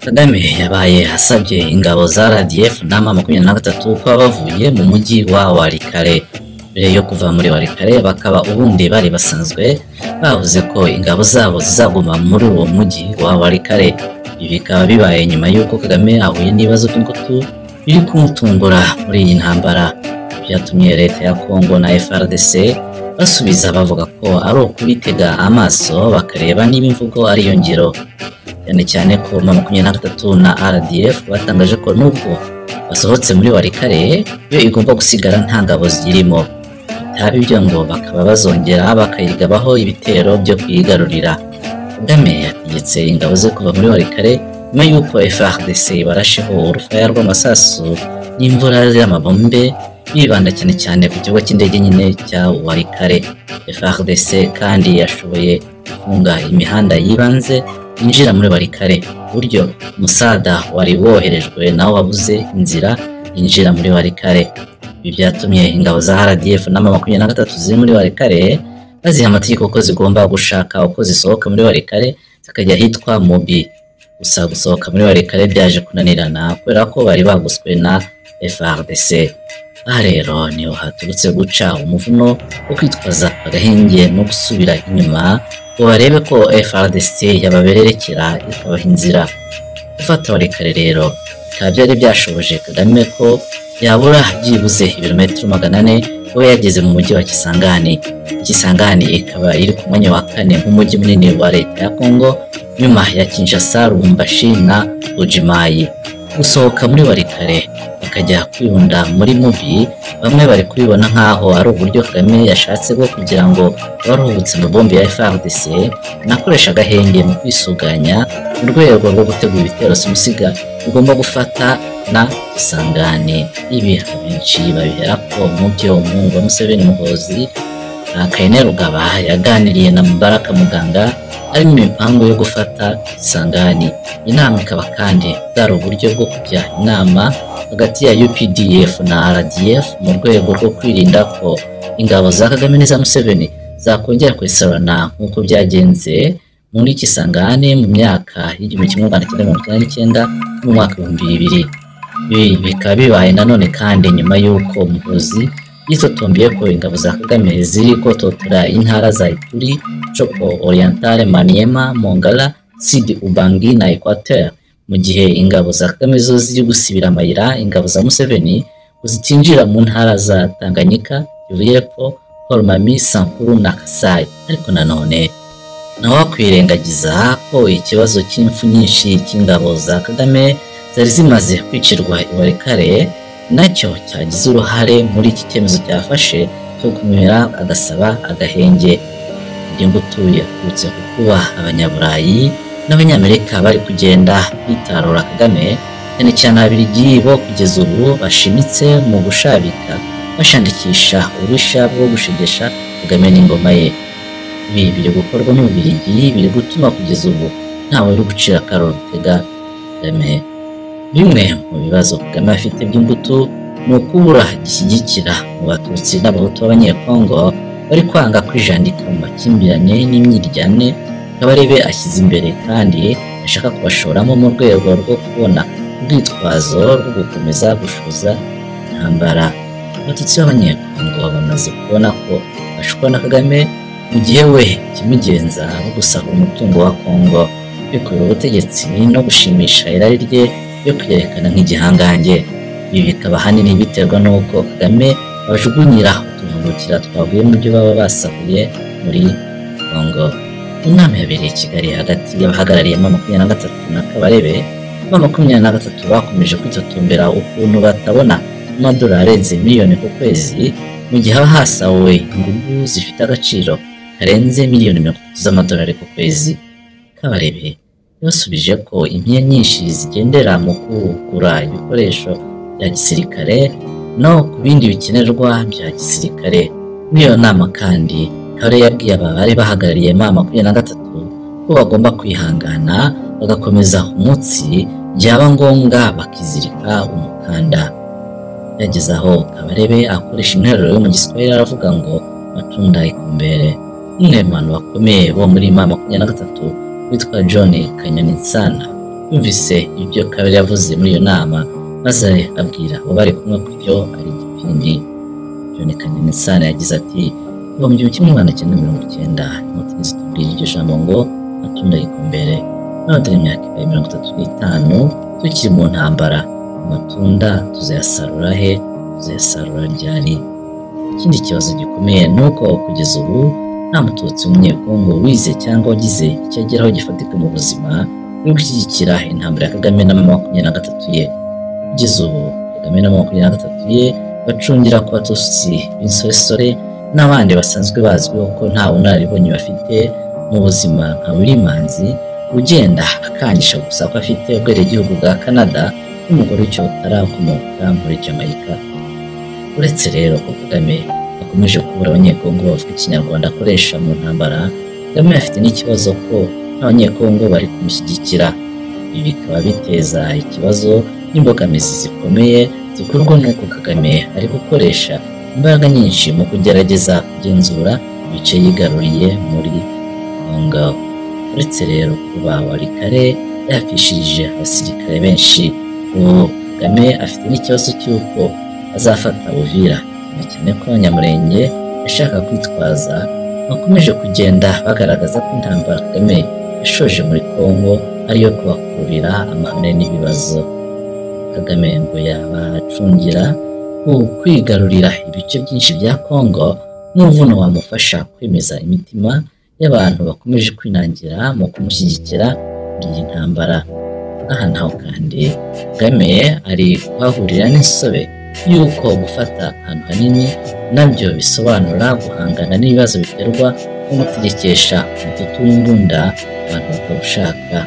Kagame yabaye asabye ingabo za RDF nama 23 ko bavuye mu mujyi wa Walikale. Mbere yo kuva muri Walikale bakaba ubundi bari basanzwe bavuze ko ingabo zabo zizaguma muri uwo mujyi wa Walikale. Ibi bikaba bibaye nyuma y'uko Kagame ahuye n'ibibazo by'ingutu biri kumutungura muri iyi ntambara, byatumye leta ya Kongo na FARDC basubiza bavuga ko ari ukubitega amaso bakareba niba imvugo ari yo ngiro, cyane cyane ko M23 na RDF batangaje ko nubwo basohotse muri Walikale yo igomba gusigara nta ngabo zirimo, bitaba ibyo ngo bakaba bazongera bakayigabaho ibitero byo kwigarurira. Kagame yategetse ingabo ze kuva muri Walikale nyuma y'uko FARDC barasheho urufaya rw'amasasu n'imvura y'amabombe bibanda cyane cyane ku kigo cy'indege nyine cya Walikale. FARDC kandi yashoboye gufunga imihanda yibanze injira muri Walikale, buryo Musada wari woherejwe nawe wabuze inzira injira muri Walikale. Ibi byatumye ingabo za RDF na M23 ziri muri Walikale baziha amategeko ko zigomba gushaka uko zisohoka muri Walikale zikajya hitwa Mobi. Gusa gusohoka muri Walikale byaje kunanirana kubera ko bari baguswe na FARDC. Aha rero niho haturutse guca umuvuno wo kwitwaza agahenge no gusubira inyuma ngo barebe ko FARDC yababererekera ikabaha inzira. Gufata Walikale rero bikaba byari byashoboje Kagame ko yabura byibuze ibirometero 400 ngo yageze mu mujyi wa Kisangani. Kisangani ikaba iri ku mwanya wa 4 mu mujyi munini wa leta ya Kongo nyuma ya Kinshasa, Lubumbashi na Bujimayi. Gusohoka muri Walikale bakajya kwihunda muri Mobi, bamwe bari kubibona nkaho ari uburyo Kagame yashatse bwo kugira ngo baruhutse mu bombe ya FARDC nakoresha agahenge mu kwisuganya mu rwego rwo gutegura ibitero simusiga bigomba gufata na Kisangani. Ibi abenshi babihera ko mu byo umuhungu wa Museveni Muhozi Kayine Rugaba yaganiriye na Mubaraka Muganga ari mu mipango yo gufata Kisangani. Inama ikaba kandi bwari uburyo bwo kujya inama hagati ya UPDF na RDF mu rwego rwo kwirinda ko ingabo za Kagame n'iza Museveni zakongera kwisarana nk'uko byagenze muri Kisangani mu myaka y'1999 mu mwaka wa 2000. Ibi bikaba bibaye nanone kandi nyuma y'uko Muhozi yitotombiye ko ingabo za Kagame ziri kototora intara za Ituri, Chopo Orientale, Maniema, Mongala, Sidi Ubangi na Equateur, mu gihe ingabo za Kagame zo ziri gusibira amayira ingabo za Museveni kuzitinjira mu ntara za Tanganyika, Kivu y'Epfo, Holmami, Sankuru na Kasai. Ariko nanone nawe kwirengagiza ko ikibazo cy'imfu nyinshi cy'ingabo za Kagame zari zimaze kwicirwa i Walikale nacyo cyagize uruhare muri iki cyemezo cyafashe cyo kumera agasaba agahenge. Imbuto yaturutse ku kuba Abanyaburayi n'Abanyamerika bari kugenda bitarura Kagame, cyane cyane Ababiligi bo kugeza ubu bashimitse mu gushabika bashandikisha ubusha bwo gushegesha Kagame n'ingoma ye. Ibi biri gukorwa n'Ubabiligi, biri gutuma kugeza ubu ntawe uri gucira karotega Kagame. Bimwe mu bibazo Kagame afite by'imbuto ni ukubura gishyigikira mu Batutsi n'Abahutu b'Abanyekongo bari kwanga kwijandika mu makimbirane n'imyiryane Kabarebe ashyize imbere kandi ashaka kubashoramo mu rwego rwo kubona ubwitwazo rwo gukomeza gushoza intambara. Abatutsi b'Abanyekongo bamaze kubona ko bashukwa na Kagame mu gihe we kimugenza no gusahura umutungo wa Kongo, bikorera ubutegetsi no gushimisha irari rye yo kwiyerekana nk'igihangange. Ibi bikaba ahanini biterwa n'uko Kagame bajugunyira utuvungukira twavuye mu byo baba basahuye muri Kongo. Inama yabereye i Kigali hagati y'abahagarariye M23 na Kabarebe. M23 bakomeje kwitotombera ukuntu batabona amadolari arenze miliyoni ku kwezi mu gihe haba hasawe ingugu zifite agaciro karenze miliyoni 30 z'amadolari ku kwezi. Kabarebe yasubije ko impiya nyinshi zigendera mu kugura ibikoresho bya gisirikare no ku bindi bikenerwa bya gisirikare. Muri iyo nama kandi Kabarebe yabwiye abari bahagarariye M23 ko bagomba kwihangana bagakomeza umutsi, byaba ngombwa bakizirika umukanda. Yageze aho Kabarebe akoresha interuro yo mu Giswahili aravuga ngo matunda ikumbere. Umwe mu bantu bakomeye bo muri M23 witwa John Kanyana Insana yumvise ibyo Kabera yavuze muri iyo nama maze abwira abo bari kumwe ko ibyo ari igipindi. John Kanyansana yagize ati kuva mu 1990 inkotanyi zitubwira iryo jambo ngo Matunda yikombere, none dore imyaka 35 tukiri mu ntambara, amatunda tuzayasarura he? Tuzayasarura ryari? Ikindi kibazo gikomeye ni uko kugeza ubu nta mututsi w'umunyekongo wize cyangwa wagize icyo ageraho gifatika mu buzima no gushyigikira intambara ya Kagame na M23 ye. Kugeza ubu Kagame na M23 ye bacungira ku Batutsi b'insoresore n'abandi basanzwe bazwiho ko nta bunararibonye bafite mu buzima nka Willimanzi ugenda akanyisha gusa ko afite ubwenegihugu bwa Canada n'umugore w'icyo utarakomoka muri Jamaica. Uretse rero ko Kagame akomeje kubura abanyekongo bavuga ikinyarwanda akoresha mu ntambara, Kagame afite n'ikibazo ko n'abanyekongo bari kumushyigikira. Ibi bikaba biteza ikibazo n'imbogamizi zikomeye zikorwa n'uko Kagame ari gukoresha imbaraga nyinshi mu kugerageza kugenzura ibice yigaruriye muri Congo. Uretse rero kuba Walikale yafishije abasirikare benshi, ubu Kagame afite n'ikibazo cy'uko azafata Uvira, cyane ko Abanyamurenge ashaka kwitwaza bakomeje kugenda bagaragaza ko intambara Kagame yashoje muri Congo ariyo kubakurira amahane n'ibibazo. Kagame ngo yabacungira kwigarurira ibice byinshi bya Congo n'uvuno wamufasha kwemeza imitima y'abantu bakomeje kwinangira mu kumushyigikira muri iyi ntambara. Aha naho kandi Kagame ari kuhahurira n'insobe y'uko gufata ahantu hanini nabyo bisobanura guhangana n'ibibazo biterwa no gutegekesha umututu w'imbunda abantu batabushaka.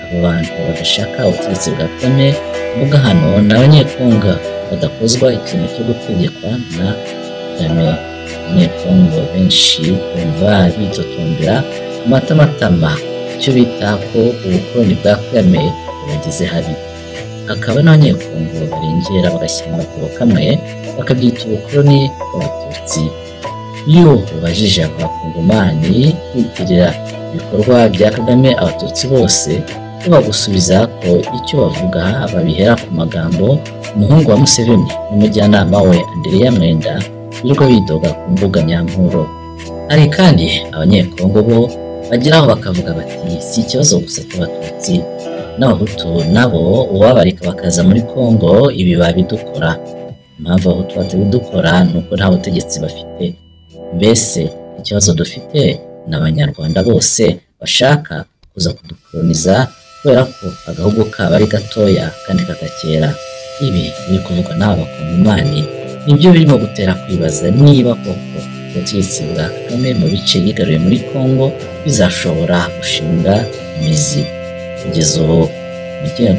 Abo bantu badashaka ubutegetsi bwa Kagame mvuga hano ni abanyekongo badakozwa ikintu cyo gutegekwa na Kagame. Abanyekongo benshi bumva bitotombera mu matamatama icyo bita ko ubukoloni bwa Kagame bubageze habi. Hakaba n'abanyekongo barengera bagashyira amatebo kamwe bakabyita ubukoloni bw'Abatutsi. Iyo ubajije abakongomani kwitirira ibikorwa bya Kagame Abatutsi bose bagusubiza ko icyo bavuga babihera ku magambo umuhungu wa Museveni n'umujyanama we Andrea Mwenda birirwa bidoga ku mbuga nyampuro. Hari kandi abanyekongo bo bageraho bakavuga bati si ikibazo gusa cy'Abatutsi, n'Abahutu nabo uwabarika bakaza muri Congo ibi babidukora. Impamvu Abahutu batabidukora ni uko nta butegetsi bafite. Mbese ikibazo dufite n'Abanyarwanda bose bashaka kuza kudukoloniza kubera ko agahugu kaba ari gatoya kandi kakakera. Ibi biri kuvugwa n'aba bakongomani nibyo birimo gutera kwibaza niba koko ubutegetsi bwa Kagame mu bice yigaruye muri Congo bizashobora gushinga imizi. Kugeza ubu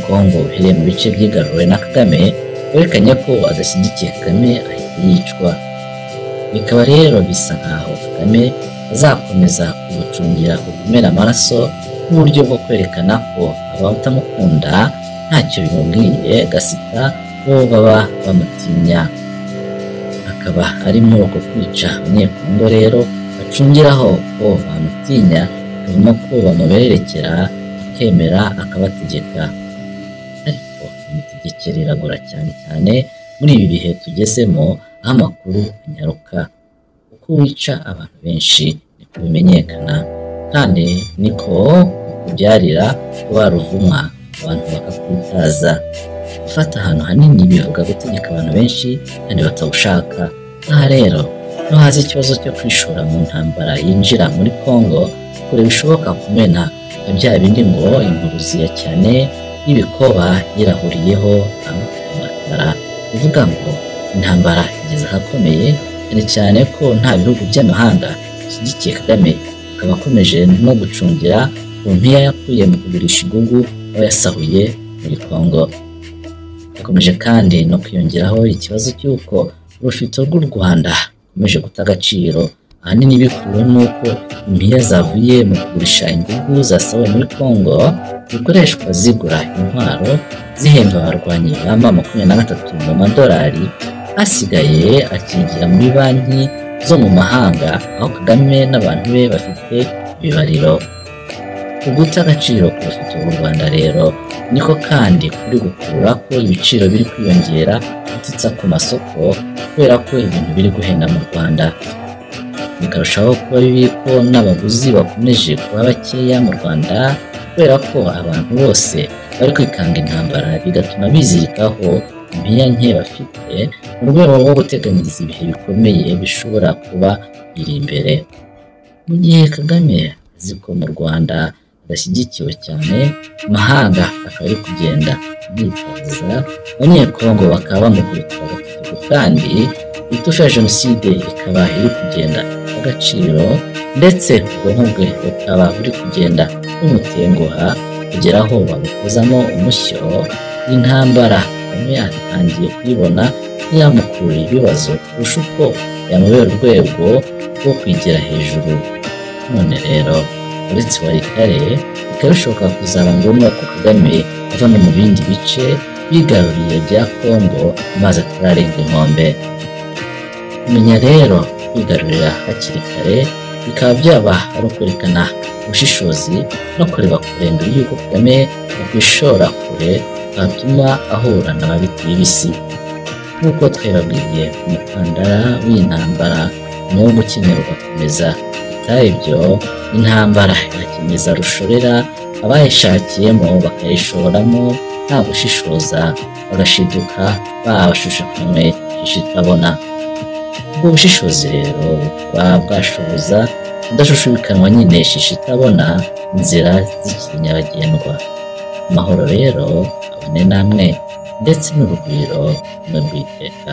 Kongo uhereye mu bice byigaruwe na Kagame werekanye ko adashyigikiye Kagame ahita yicwa. Bikaba rero bisa nkaho Kagame azakomeza kugucungira gukomera amaraso n'uburyo bwo kwerekana ko abatamukunda ntacyo bimubwiye gasita bo baba bamutinya. Akaba ari muri uko kwica abanyekongo rero bacungiraho ko bamutinya, harimo ko bamubererekera akemera akabategeka. Ariko imitegekere iragora cyane muri ibi bihe tugezemo, aho amakuru anyaruka. Uko wica abantu benshi niko bimenyekana, kandi niko kubyarira kuba ruvumwa abantu bakakwitaza. Gufata ahantu hanini bivuga gutegeka abantu benshi kandi batawushaka. Aha rero no haza ikibazo cyo kwishora mu ntambara yinjira muri Congo kure bishoboka kumena nka bya bindi ngo impuruzi ya cyane y'ibikoba yirahuriyeho amatara. Bivuga ngo intambara igeze ahakomeye cyane ko nta bihugu by'amahanga bishyigikiye Kagame, akaba akomeje no gucungira ku mpiya yakuye mu kugurisha igugu aho yasahuye muri Congo. Hakomeje kandi no kwiyongeraho ikibazo cy'uko urufito rw'u Rwanda rukomeje guta agaciro, ahanini bikuwe n'uko impiya zavuye mu kugurisha ingugu zasahuwe muri Congo zikoreshwa zigura intwaro zihemba abarwanyi ba M23 mu madolari, asigaye akigira muri banki zo mu mahanga aho Kagame n'abantu be bafite ibibariro. uguta agaciro ku bafite u Rwanda rero niko kandi kuri gukurura ko ibiciro biri kwiyongera bititsa ku masoko kubera ko ibintu biri guhenda mu Rwanda, bikarushaho kuba bibi ko n'abaguzi bakomeje kuba bakeya mu Rwanda kubera ko abantu bose bari kwikanga intambara, bigatuma bizirikaho impiya nke bafite mu rwego rwo guteganyiriza ibihe bikomeye bishobora kuba biri imbere. Mu gihe Kagame azi ko mu Rwanda adashyigikiwe cyane, amahanga akaba ari kugenda yitaza, abanyekongo bakaba bamukubita agatoki kandi itufa ya jenoside ikaba iri kugenda agaciro, ndetse ubwonko bwe bukaba buri kugenda bumutenguha kugera aho babukozamo umushyo w'intambara. Kagame atangiye kuyibona yamukurura ibibazo kurusha uko yamubera urwego rwo kwigira hejuru. None rero uretse Walikale bikaba bishoboka kuzaba ngombwa ko Kagame ava no mu bindi bice bigaruriye bya Kongo amazi atararenga inkombe. Kumenya rero kwigarurira hakiri kare bikaba byaba ari ukwerekana ubushishozi no kureba kure mbere y'uko Kagame yakwishora kure atuma ahura n'ababiti bibisi. Nk'uko twababwiye, umukandara w'intambara ni uwo gukenyera ugakomeza, bitari ibyo intambara irakomeza rushorera, abayishakiyemo bakayishoramo nta gushishoza, bagashiduka babashushakanwe shisha itabona. Ubwo bushishozi rero bukaba bwashoboza kudashushubikanwa nyine shisha itabona inzira zikiri nyabagendwa. Amahoro rero abone namwe ndetse n'urugwiro no rwiteka.